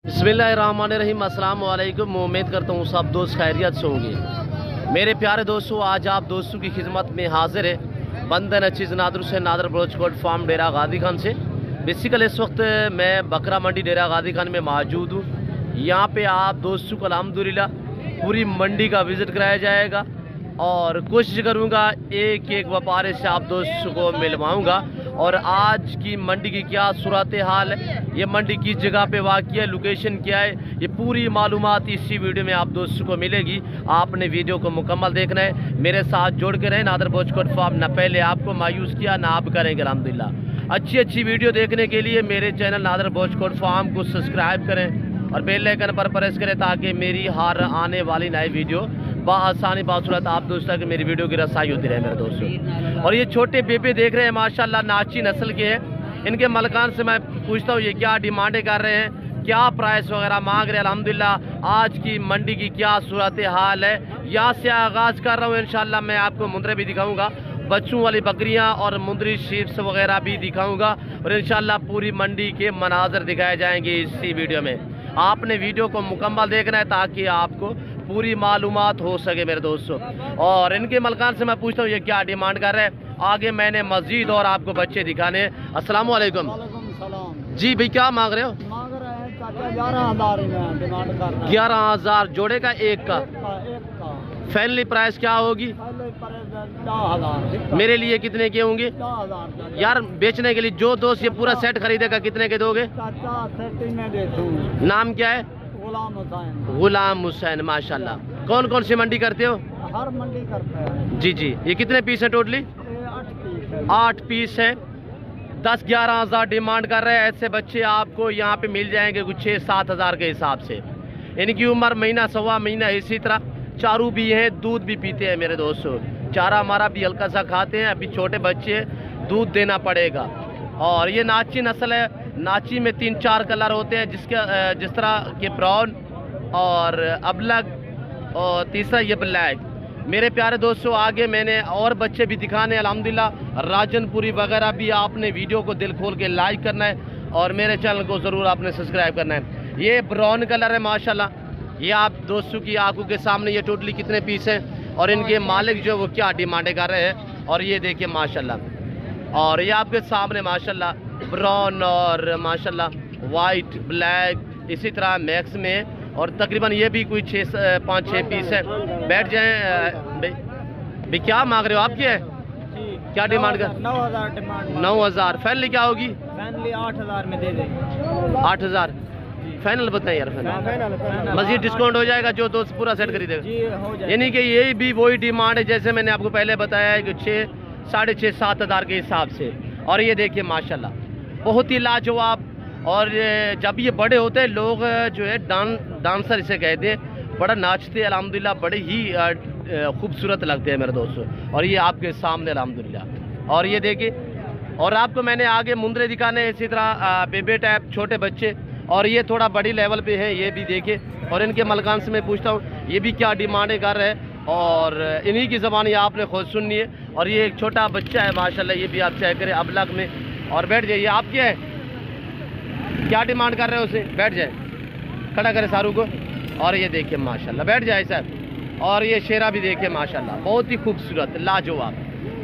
बिस्मिल्लाहिर्रहमानिर्रहीम। अस्सलाम वालेकुम। उम्मीद करता हूँ सब दोस्त खैरियत से होंगे। मेरे प्यारे दोस्तों, आज आप दोस्तों की खिदमत में हाजिर है बंदन अचीज़ नादर से नादर बलोचकोट फार्म डेरा गादी खान से। बेसिकल इस वक्त मैं बकरा मंडी डेरा गादी खान में मौजूद हूँ। यहाँ पे आप दोस्तों को अल्हम्दुलिल्लाह पूरी मंडी का विज़िट कराया जाएगा और कोशिश करूँगा एक एक व्यापारी से आप दोस्तों को मिलवाऊँगा और आज की मंडी की क्या सूरत हाल है, ये मंडी किस जगह पे वाक़ई है, लोकेशन क्या है, ये पूरी मालूमात इसी वीडियो में आप दोस्तों को मिलेगी। आपने वीडियो को मुकम्मल देखना है, मेरे साथ जोड़ के रहें। नादर बलोचकोट फार्म ना पहले आपको मायूस किया ना आप करेंगे अल्हम्दुलिल्लाह। अच्छी वीडियो देखने के लिए मेरे चैनल नादर बलोचकोट फार्म को सब्सक्राइब करें और बेल आइकन पर प्रेस करें ताकि मेरी हर आने वाली नई वीडियो बआसानी बासूरत आप दोस्तों की मेरी वीडियो की रसाई होती रहे मेरे दोस्तों। और ये छोटे बेबे देख रहे हैं माशाल्लाह नाची नस्ल के हैं। इनके मलकान से मैं पूछता हूँ ये क्या डिमांडें कर रहे हैं, क्या प्राइस वगैरह मांग रहे हैं। अल्हम्दुलिल्लाह आज की मंडी की क्या सूरत हाल है, यहाँ से आगाज़ कर रहा हूँ। इंशाल्लाह मैं आपको मुंदरे भी दिखाऊँगा, बच्चों वाली बकरियाँ और मुंदरी शीप्स वगैरह भी दिखाऊँगा और इंशाल्लाह पूरी मंडी के मनाजर दिखाए जाएंगे इसी वीडियो में। आपने वीडियो को मुकम्मल देखना है ताकि आपको पूरी मालूमात हो सके मेरे दोस्तों। और इनके मलकान से मैं पूछता हूँ ये क्या डिमांड कर रहे हैं। आगे मैंने मस्जिद और आपको बच्चे दिखाने हैं। अस्सलाम वालेकुम। जी भाई क्या मांग रहे हो? मांग रहे हैं चाचा 11,000 डिमांड कर रहे हैं। 11,000 जोड़े का एक का फाइनली प्राइस क्या होगी? 10,000 मेरे लिए कितने के होंगे 10,000 यार बेचने के लिए? जो दोस्त ये पूरा सेट खरीदेगा कितने के दोगे? चाचा सेटिंग में दे दूं। नाम क्या है? गुलाम हुसैन। गुलाम हुसैन माशाल्लाह। कौन कौन सी मंडी करते हो? हर मंडी करते हैं। जी जी। ये कितने पीस है टोटली? 8 पीस है। 8 पीस है। 10-11,000 डिमांड कर रहे हैं। ऐसे बच्चे आपको यहाँ पे मिल जाएंगे कुछ 6-7 हज़ार के हिसाब से। इनकी उम्र महीना सवा महीना, इसी तरह चारू भी है, दूध भी पीते हैं मेरे दोस्तों। चारा हमारा भी हल्का सा खाते हैं, अभी छोटे बच्चे हैं, दूध देना पड़ेगा। और ये नाची नस्ल है। नाची में 3-4 कलर होते हैं, जिस तरह के ब्राउन और अबलग और तीसरा ये ब्लैक। मेरे प्यारे दोस्तों आगे मैंने और बच्चे भी दिखाने अल्हम्दुलिल्लाह। राजनपुरी वगैरह भी आपने वीडियो को दिल खोल के लाइक करना है और मेरे चैनल को ज़रूर आपने सब्सक्राइब करना है। ये ब्राउन कलर है माशाल्लाह। ये आप दोस्तों की आंखों के सामने ये टोटली कितने पीस हैं और इनके मालिक जो वो क्या डिमांडें कर रहे हैं। और ये देखिए माशाल्लाह, और ये आपके सामने माशाल्लाह ब्राउन और माशाल्लाह वाइट ब्लैक इसी तरह मैक्स में। और तकरीबन ये भी कोई 5-6 पीस है। बैठ जाएं भाई। क्या मांग रहे हो आप? ये क्या डिमांड कर? 9,000 डिमांड। 9,000 फाइनल क्या होगी? फैमिली 8,000 में दे देंगे। 8,000 फाइनल बताएं यार। फाइनल मजीद डिस्काउंट हो जाएगा जो दोस्त पूरा सेट खरीदेगा? जी हो जाएगा। यानी कि ये भी वही डिमांड है जैसे मैंने आपको पहले बताया है कि 6-6.5-7 हज़ार के हिसाब से। और ये देखिए माशाल्लाह बहुत ही लाजवाब। और जब ये बड़े होते हैं लोग जो है डांसर इसे कहते हैं, बड़ा नाचते हैं अल्हम्दुलिल्लाह, बड़े ही खूबसूरत लगते हैं मेरे दोस्तों। और ये आपके सामने अल्हम्दुलिल्लाह। और ये देखिए, और आपको मैंने आगे मुंदरे दिखाने इसी तरह बेबे टाइप छोटे बच्चे। और ये थोड़ा बड़ी लेवल पे है, ये भी देखिए। और इनके मलकान से मैं पूछता हूँ ये भी क्या डिमांडें कर रहे हैं और इन्हीं की ज़बान ये आपने खुद सुननी है। और ये एक छोटा बच्चा है माशाल्लाह, ये भी आप चेक करें अबलग में। और बैठ जाइए, आप क्या है, क्या डिमांड कर रहे हो उसे? बैठ जाए, खड़ा करें सारू को। और ये देखिए माशाल्लाह, बैठ जाए सर। और ये शेरा भी देखिए माशाल्लाह बहुत ही खूबसूरत लाजवाब।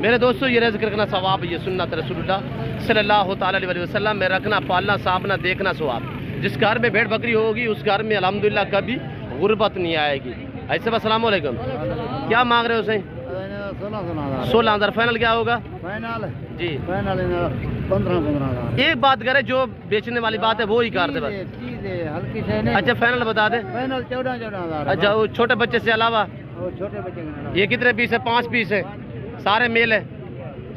मेरे दोस्तों ये रिज़्क़ रखना सवाब, ये सुन्नत रसूलुल्लाह सल्लल्लाहु अलैहि वसल्लम में रखना पालना साबना देखना सवाब। जिस घर में भेड़ बकरी होगी उस घर में अल्हम्दुलिल्लाह कभी गुर्बत नहीं आएगी। ऐसे अस्सलाम वालेकुम। क्या मांग रहे हो उसे? 16,000 फाइनल क्या होगा? फाइनल जी फाइनल 15,000। एक बात करें, जो बेचने वाली बात है वो ही कर दे बस। हल्की से नहीं। अच्छा फाइनल बता दे। फाइनल 14,000। अच्छा वो छोटे बच्चे से अलावा वो छोटे बच्चे के ये कितने पीस है? 5 पीस है, सारे मेल है,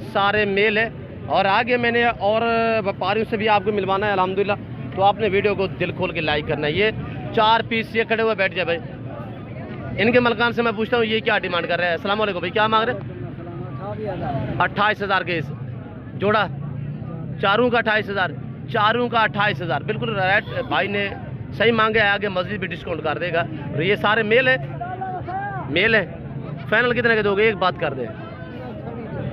सारे मेल है। और आगे मैंने और व्यापारियों से भी आपको मिलवाना है अल्हम्दुलिल्लाह, तो आपने वीडियो को दिल खोल के लाइक करना है। ये 4 पीस ये खड़े हुए बैठ जाए भाई। इनके मलकान से मैं पूछता हूँ ये क्या डिमांड कर रहे हैं? अस्सलाम वालेकुम भाई, क्या मांग रहे हैं? 28,000 के जोड़ा, चारों का 28,000, चारों का 28,000 बिल्कुल राइट भाई ने सही मांगे है। आगे मस्जिद भी डिस्काउंट कर देगा। और ये सारे मेल है, मेल है। फाइनल कितने के दोगे? एक बात कर दे।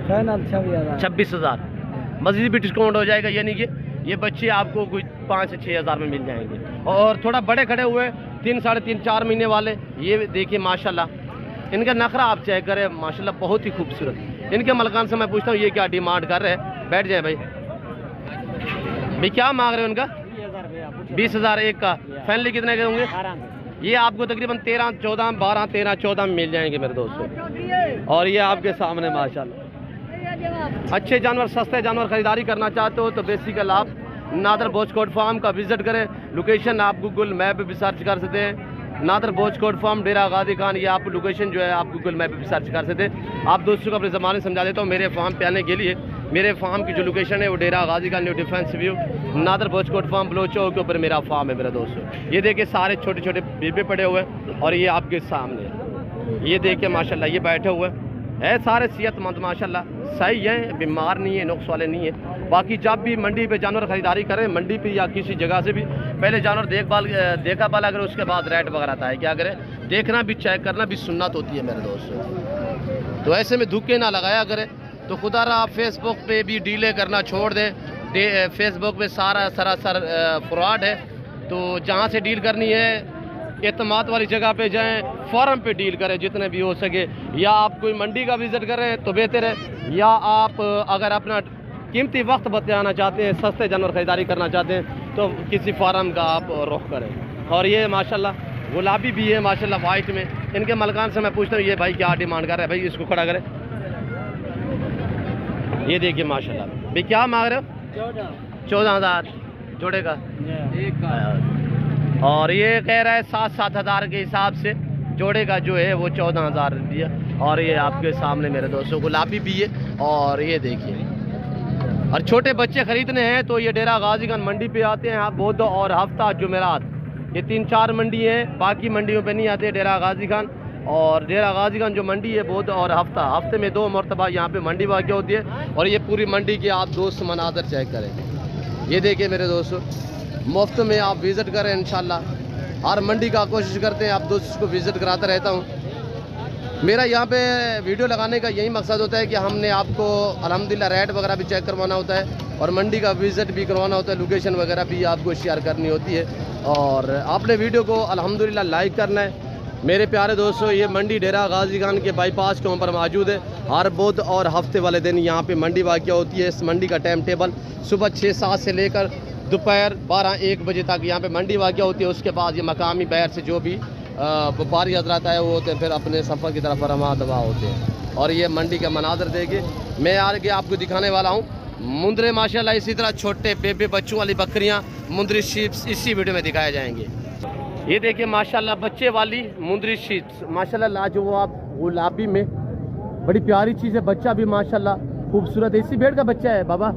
फाइनल 26,000। 26,000 मस्जिद भी डिस्काउंट हो जाएगा। यानी कि ये बच्चे आपको कुछ 5 से 6 हज़ार में मिल जाएंगे। और थोड़ा बड़े खड़े हुए 3, साढ़े 3, 4 महीने वाले, ये देखिए माशाल्लाह इनका नखरा आप चेक करें, माशाल्लाह बहुत ही खूबसूरत। इनके मलकान से मैं पूछता हूँ ये क्या डिमांड कर रहे हैं। बैठ जाए भाई, क्या मांग रहे हो इनका? 20,000 एक का। फाइनली कितने के होंगे? ये आपको तकरीबन 13, 14, 12, 13, 14 में मिल जाएंगे मेरे दोस्तों। और ये आपके सामने माशाल्लाह अच्छे जानवर, सस्ते जानवर खरीदारी करना चाहते हो तो बेसिकल आप नादर बोचकोट फार्म का विजिट करें। लोकेशन आप गूगल मैप पे भी सर्च कर सकते हैं, नादर बोचकोट फार्म डेरा गाजी खान। ये आप लोकेशन जो है आप गूगल मैप पे भी सर्च कर सकते हैं। आप दोस्तों को अपने ज़माने समझा देता हूँ, मेरे फार्म पे आने के लिए मेरे फार्म की जो लोकेशन है वो Dera Ghazi Khan new defence view नादर बोचकोट फार्म बलोचौक के ऊपर मेरा फार्म है मेरे दोस्तों। ये देखिए सारे छोटे छोटे बेबे पड़े हुए हैं और ये आपके सामने ये देखिए माशाल्लाह ये बैठे हुए है सारे सेहतमंद माशाल्लाह, सही है, बीमार नहीं है, नुक्स वाले नहीं है। बाकी जब भी मंडी पे जानवर खरीदारी करें, मंडी पे या किसी जगह से भी पहले जानवर देखा भाल अगर उसके बाद रेट वगैरह आता है, क्या करें, देखना भी चेक करना भी सुन्नत होती है मेरे दोस्तों। तो ऐसे में धुक्के ना लगाया करें। तो खुदा रहा फेसबुक पे भी डीले करना छोड़ दें। फेसबुक पे सारा सरासर फ्रॉड है। तो जहाँ से डील करनी है एतमाद वाली जगह पे जाएं, फॉरम पे डील करें जितने भी हो सके। या आप कोई मंडी का विज़िट करें तो बेहतर है, या आप अगर अपना कीमती वक्त बचाना चाहते हैं, सस्ते जानवर खरीदारी करना चाहते हैं तो किसी फार्म का आप रुख करें। और ये माशाल्लाह गुलाबी भी है माशाल्लाह वाइट में। इनके मलकान से मैं पूछता हूँ ये भाई क्या डिमांड कर रहे हैं? भाई इसको खड़ा करें। ये देखिए माशाल्लाह भाई क्या मांग रहे हो? 14,000 जोड़े का एक का। और ये कह रहा है 7-7 हज़ार के हिसाब से जोड़े का जो है वो 14,000 रुपया। और ये आपके सामने मेरे दोस्तों गुलाबी भी है। और ये देखिए, और छोटे बच्चे खरीदने हैं तो ये डेरा गाजी खान मंडी पे आते हैं आप बुध और हफ्ता जुमेरात, ये 3-4 मंडी है, बाकी मंडियों पे नहीं आते डेरा गाजी खान। और डेरा गाजी खान जो मंडी है बुध और हफ्ते में 2 मरतबा यहाँ पे मंडी वाक़ होती है। और ये पूरी मंडी के आप दोस्त मनाजर चेक करें। ये देखिए मेरे दोस्तों, मुफ्त में आप विज़िट करें इंशाल्लाह। हर मंडी का कोशिश करते हैं आप दोस्त को विज़िट कराता रहता हूँ। मेरा यहाँ पे वीडियो लगाने का यही मकसद होता है कि हमने आपको अल्हम्दुलिल्लाह रेट वगैरह भी चेक करवाना होता है और मंडी का विज़िट भी करवाना होता है, लोकेशन वगैरह भी आपको शेयर करनी होती है। और आपने वीडियो को अल्हम्दुलिल्लाह लाइक करना है। मेरे प्यारे दोस्तों, ये मंडी डेरा गाजी खान के बाईपास के ऊपर मौजूद है। हर बुध और हफ्ते वाले दिन यहाँ पे मंडी वाक़ होती है। इस मंडी का टाइम टेबल सुबह 6-7 से लेकर दोपहर 12-1 बजे तक यहाँ पे मंडी वाक़ होती है। उसके बाद ये मकामी बाहर से जो भी व्यापारी हजरात आए वो होते हैं, फिर अपने सफ़र की तरफ रमा दवा होते हैं। और ये मंडी का मनाजर देखिए, मैं आगे आपको दिखाने वाला हूँ मुंदरे माशाल्लाह। इसी तरह छोटे बेबे बच्चों वाली बकरियाँ, मुंदरी शीप्स इसी वीडियो में दिखाए जाएंगे। ये देखिए माशाल्लाह बच्चे वाली मुंदरी शीप्स माशाल्लाह लाजवाब गुलाबी में, बड़ी प्यारी चीज़ है। बच्चा भी माशाल्लाह खूबसूरत है। इसी भेड़ का बच्चा है बाबा,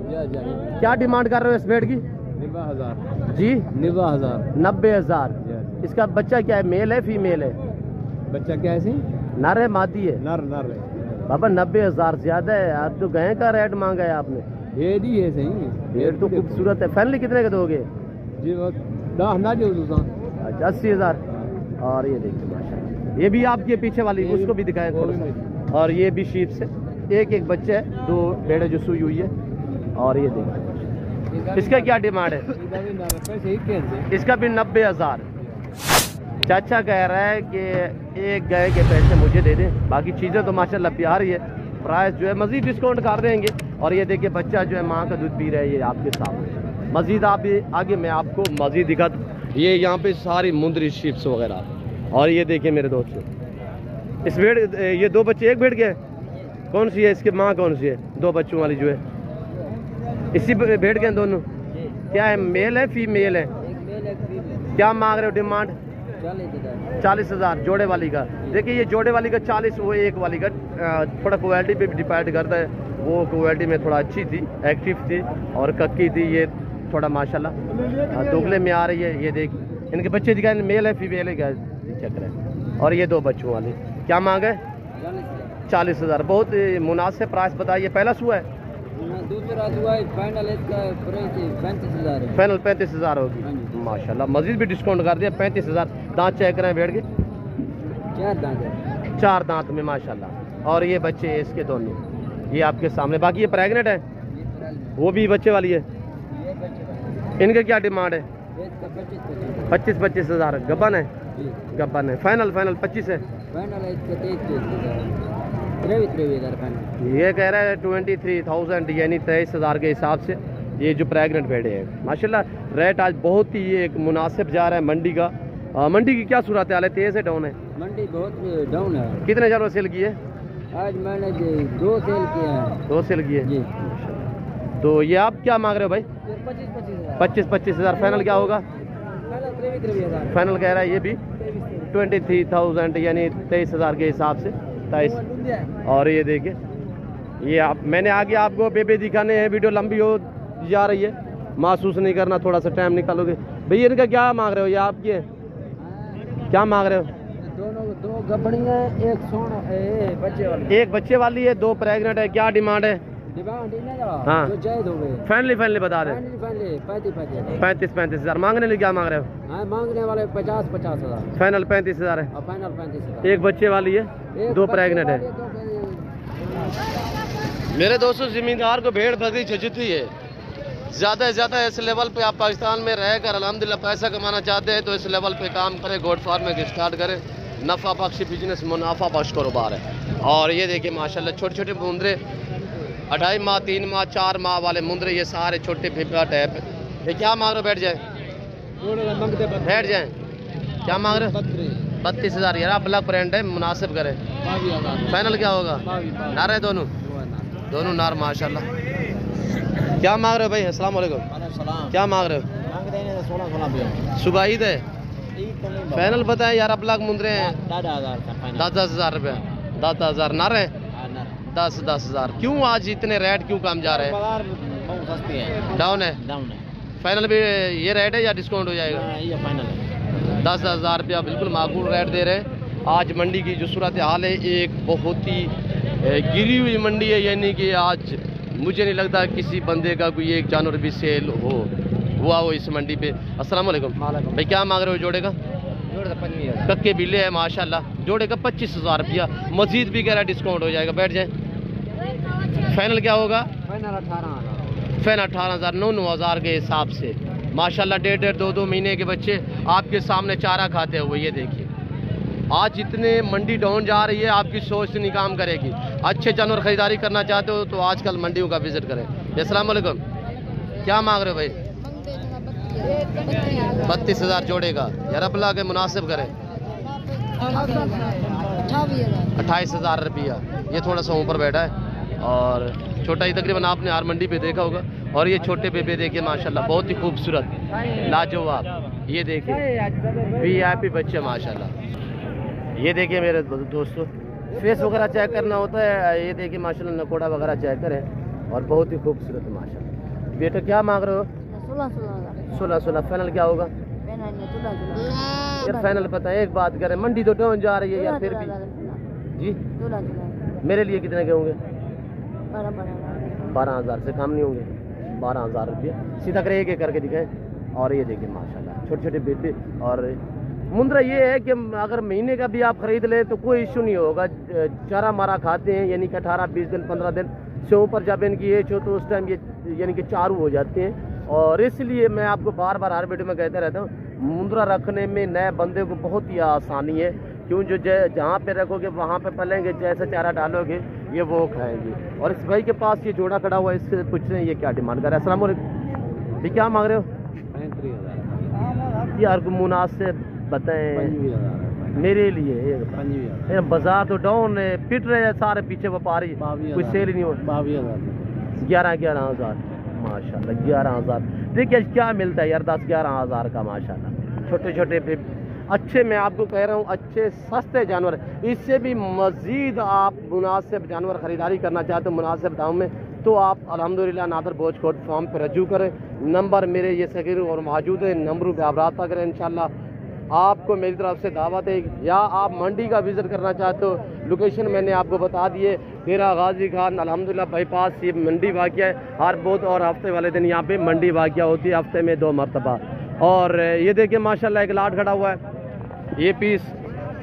क्या डिमांड कर रहे हो इस भेड़ की? 90,000 जी 90,000 90,000। इसका बच्चा क्या है, मेल है फीमेल है? बच्चा क्या है? नर है मादी है? नर नर बाबा 90,000 ज्यादा है। आप तो गए का रेट मांगा है आपने। भेड़ ही है सही, भेड़ तो खूबसूरत है। फाइनली कितने का दोगे? जी 10 ना जो 80,000। और ये देखिए माशाल्लाह, ये भी आपके पीछे वाली उसको भी दिखाएं थोड़ा सा। और ये भी शीप से एक बच्चा है, 2 भेड़ें जो सुई हुई है। और ये देखिए इसका क्या डिमांड है? इसका भी 90,000। चाचा कह रहा है कि एक गाय के पैसे मुझे दे दें, बाकी चीज़ें तो माशाल्लाह प्यारी है। प्राइस जो है मज़ीद डिस्काउंट कर देंगे। और ये देखिए बच्चा जो है माँ का दूध पी रहा है, ये आपके सामने। मज़ीद आप आगे मैं आपको मज़ीद दिखा, ये यहाँ पे सारी मुंदरी शीप्स वगैरह। और ये देखिए मेरे दोस्तों, इस भेड़ ये 2 बच्चे एक भेड़ के हैं। कौन सी है इसकी माँ, कौन सी है? 2 बच्चों वाली जो है इसी भेड़ के हैं दोनों। क्या है, मेल है फीमेल है? क्या मांग रहे हो डिमांड? 40,000 जोड़े वाली का। देखिए ये जोड़े वाली का 40, वो एक वाली का थोड़ा क्वालिटी पे डिपेंड करता है। वो क्वालिटी में थोड़ा अच्छी थी, एक्टिव थी और कक्की थी। ये थोड़ा माशाल्लाह दोगले में आ रही है। ये देख इनके बच्चे दिखाए, मेल है फीमेल है क्या चेक करें। और ये 2 बच्चों वाले क्या मांग है? 40,000। बहुत मुनासिब प्राइस बताइए। पहला सुआ है? दूसरा दुआ फाइनल इसका प्राइस 35,000 है। फाइनल 35,000 होगी माशाल्लाह। मजीद भी डिस्काउंट कर दिया 35,000। दांत चेक करें भेड़ के, 4 दांत में माशाल्लाह। और ये बच्चे इसके दोनों ये आपके सामने। बाकी ये प्रेग्नेंट है, वो भी बच्चे वाली है। इनके क्या डिमांड है? इसका 25 हज़ार। गब्बन है? जी गब्बन है। फाइनल 25 है। फाइनल है इसका 23 हज़ार फाइनल। ये कह रहा है 23,000 यानी 23 हज़ार के हिसाब से ये जो प्रेगनेंट भेड़े हैं। माशाल्लाह रेट आज बहुत ही एक मुनासिब जा रहा है मंडी का। मंडी की क्या सूरत हाल है? तेज़ है डाउन है? मंडी बहुत डाउन है। कितने जानवर सेल किए? आज मैंने 2 सेल किया है। 2 सेल किए जी। तो ये आप क्या मांग रहे हो भाई? 25 हज़ार। फाइनल क्या होगा? फाइनल कह रहा है ये भी 23,000 यानी 23 हज़ार के हिसाब से 23। और ये देखिए ये आप मैंने आगे आपको बेबे दिखाने हैं, वीडियो लंबी हो जा रही है, महसूस नहीं करना, थोड़ा सा टाइम निकालोगे। भैया इनका क्या मांग रहे हो? ये आपकी है, क्या मांग रहे हो? दोनों 2 गबड़ी है, एक सोना बच्चे वाली। एक बच्चे वाली है, 2 प्रेग्नेंट है। क्या डिमांड है? डिमांड हाँ। जो जायद हो गए। फाइनली बता रहे। 35 हज़ार। मांगने लिए क्या मांग रहे हो? हाँ, मांगने वाले 50 हज़ार। फाइनल 35 हज़ार है। फाइनल 35 हज़ार। एक बच्चे वाली है, 2 प्रेग्नेंट है। मेरे दोस्तों ज़मींदार को भेड़ बकरी झुझुती है। ज़्यादा से ज़्यादा इस लेवल पे आप पाकिस्तान में रहकर अल्हम्दुलिल्लाह पैसा कमाना चाहते हैं तो इस लेवल पे काम करें, गोट फार्मिंग स्टार्ट करें। नफ़ा बख्श बिजनेस, मुनाफा बख्श कारोबार है। और ये देखिए माशाल्लाह छोटे छोटे मुंदरे, 2.5 माह 3 माह 4 माह वाले मुंदरे, ये सारे छोटे फिपा टाइप है। ये क्या मांग रहे हो? बैठ जाए, बैठ जाए। क्या मांग रहे हो? 32 हज़ार। यार ब्लैक ब्रांड है, मुनासिब करें। फाइनल क्या होगा? नार है दोनों नार माशाल्लाह। क्या मांग रहे हो भाई? अस्सलाम वालेकुम। क्या मांग रहे हो? सुबह ईद है, फाइनल बताएं यार। अब लाख मुंदरे हैं 10 हज़ार रुपया। 10 हज़ार नार है। 10 हज़ार। क्यों आज इतने रेट क्यों कम जा रहे हैं? डाउन है। फाइनल भी ये रेट है या डिस्काउंट हो जाएगा? ये फाइनल है। 10 हज़ार रुपया बिल्कुल माकूल रेट दे रहे हैं। आज मंडी की जो सूरत हाल है, एक बहुत ही गिरी हुई मंडी है, यानी कि आज मुझे नहीं लगता किसी बंदे का कोई एक जानवर भी सेल हुआ हो इस मंडी पे। अस्सलाम वालेकुम भाई। क्या मांग रहे हो जोड़े का? कक्के बिल्ले है माशाल्लाह। जोड़े का 25 हज़ार रुपया। मजीद भी कह रहा है डिस्काउंट हो जाएगा। बैठ जाए। फाइनल क्या होगा? फाइनल 18 हज़ार। फाइनल 18 हज़ार। 9 हज़ार के हिसाब से माशाल्लाह। 1.5 2 महीने के बच्चे आपके सामने चारा खाते हुए। ये देखिए आज इतने मंडी डाउन जा रही है, आपकी सोच नहीं काम करेगी। अच्छे जानवर खरीदारी करना चाहते हो तो आजकल मंडियों का विजिट करें। अस्सलाम वालेकुम। क्या मांग रहे हो भाई? 32 हज़ार जोड़े का। यार अल्लाह के मुनासिब करें। 28 हज़ार रुपया। ये थोड़ा सा ऊपर बैठा है और छोटा ही तकरीबन आपने हर मंडी पे देखा होगा। और ये छोटे बेबे देखिए माशाल्लाह, बहुत ही खूबसूरत लाजवाब। ये देखिए VIP बच्चे माशाल्लाह। ये देखिए मेरे दोस्तों, फेस वगैरह चेक करना होता है। ये देखिए माशाल्लाह नकोड़ा वगैरह चेक करें और बहुत ही खूबसूरत माशाल्लाह। बेटा क्या मांग रहे हो? 16। फाइनल क्या होगा? यार फाइनल पता है, एक बात करें, मंडी तो डाउन जा रही है यार, फिर भी जी मेरे लिए कितने के होंगे? 12 हज़ार से कम नहीं होंगे। 12 हज़ार रुपये सीधा कर एक करके दिखाएं। और ये देखिए माशाल्लाह छोटे छोटे बेबे। और मुंद्रा ये है कि अगर महीने का भी आप खरीद ले तो कोई इशू नहीं होगा। चारा मारा खाते हैं, यानी कि 18-20 दिन 15 दिन से ऊपर जब इनकी एज हो तो उस टाइम ये यानी कि चारू हो जाते हैं। और इसलिए मैं आपको बार बार हर वीडियो में कहते रहता हूँ, मुंद्रा रखने में नए बंदे को बहुत ही आसानी है। क्यों जो जहाँ पे रखोगे वहाँ पे पलेंगे, जैसा चारा डालोगे ये वो खाएंगे। और इस भाई के पास ये जोड़ा खड़ा हुआ है, इससे पूछ रहे हैं ये क्या डिमांड कर रहा है। अस्सलाम वालेकुम। ये क्या मांग रहे हो? 35 हज़ार। यार को मुनासिब बताएं मेरे लिए। बाजार तो डाउन है, पिट रहे हैं सारे पीछे व्यापारी, कुछ सेल ही नहीं हो। 11 हज़ार माशाल्लाह। 11 हज़ार। देखिए क्या मिलता है यार 10-11 हज़ार का माशाल्लाह। छोटे छोटे अच्छे, मैं आपको कह रहा हूँ अच्छे सस्ते जानवर। इससे भी मज़ीद आप मुनासिब जानवर ख़रीदारी करना चाहते हो मुनासिब दाम में तो आप अल्हम्दुलिल्लाह नादर बोझ कोट फार्म पर रजू करें। नंबर मेरे ये सगीर और मौजूद है, नंबरों पर आप रब्ता करें। इंशाल्लाह आपको मेरी तरफ से दावत है। या आप मंडी का विज़िट करना चाहते हो, लोकेशन मैंने आपको बता दिए। डेरा गाजी खान अल्हम्दुलिल्लाह बाईपास ये मंडी वाक़या है। हर बुध और हफ्ते वाले दिन यहाँ पे मंडी वाक़या होती है, हफ्ते में 2 मरतबा। और ये देखिए माशाल्लाह एक लाट खड़ा हुआ है। ये पीस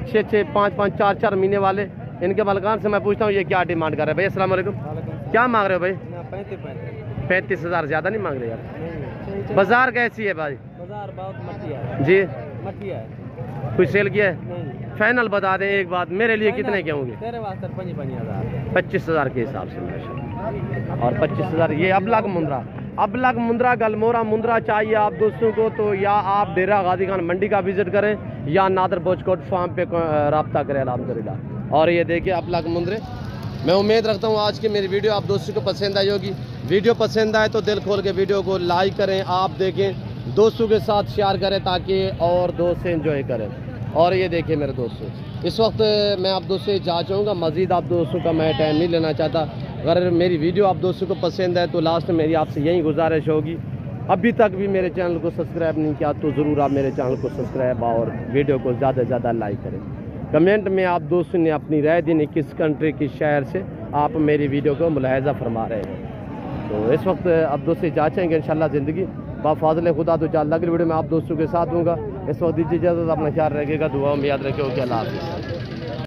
6-6, 5-5, 4-4 महीने वाले। इनके बलकान से मैं पूछता हूँ ये क्या डिमांड कर रहे हैं भाई? अस्सलाम वालेकुम। क्या मांग रहे हो भाई? 35 हज़ार। ज़्यादा नहीं मांग रहे यार? बाजार कैसी है भाई? बाजार बहुत मटिया है जी, मटिया है। कुछ सेल किया है? नहीं फाइनल बता दें एक बात, मेरे लिए कितने के होंगे? तेरे वास्ते 55,000 25,000 के हिसाब से माशाल्लाह। और 25,000 ये अबलग मुंद्रा, अबलग मुंद्रा गलमोरा मुंद्रा चाहिए आप दोस्तों को तो या आप डेरा गाजी खान मंडी का विजिट करें या नादर बोचकोट फार्म पे रब्ता करें अल्हम्दुलिल्लाह। और ये देखिए अबलग मुंद्रे। मैं उम्मीद रखता हूँ आज की मेरी वीडियो आप दोस्तों को पसंद आई होगी। वीडियो पसंद आए तो दिल खोल के वीडियो को लाइक करें, आप देखें, दोस्तों के साथ शेयर करें ताकि और दोस्त एंजॉय करें। और ये देखिए मेरे दोस्तों, इस वक्त मैं आप दोस्तों से जा चाहूँगा, मज़ीद आप दोस्तों का मैं टाइम नहीं लेना चाहता। अगर मेरी वीडियो आप दोस्तों को पसंद है तो लास्ट में मेरी आपसे यही गुजारिश होगी, अभी तक भी मेरे चैनल को सब्सक्राइब नहीं किया तो ज़रूर आप मेरे चैनल को सब्सक्राइब और वीडियो को ज़्यादा से ज़्यादा लाइक करें। कमेंट में आप दोस्तों ने अपनी राय देनी किस कंट्री किस शहर से आप मेरी वीडियो को मुलाहिजा फरमा रहे हैं। तो इस वक्त आप दोस्तों जा चाहेंगे इंशाल्लाह ज़िंदगी बाफाज़िल खुदा तो अगली वीडियो में आप दोस्तों के साथ दूँगा। इस वक्त दीजिए इजाज़त, अपना ख्याल रखिएगा, दुआ में याद रखिएगा। अल्लाह हाफ़िज़।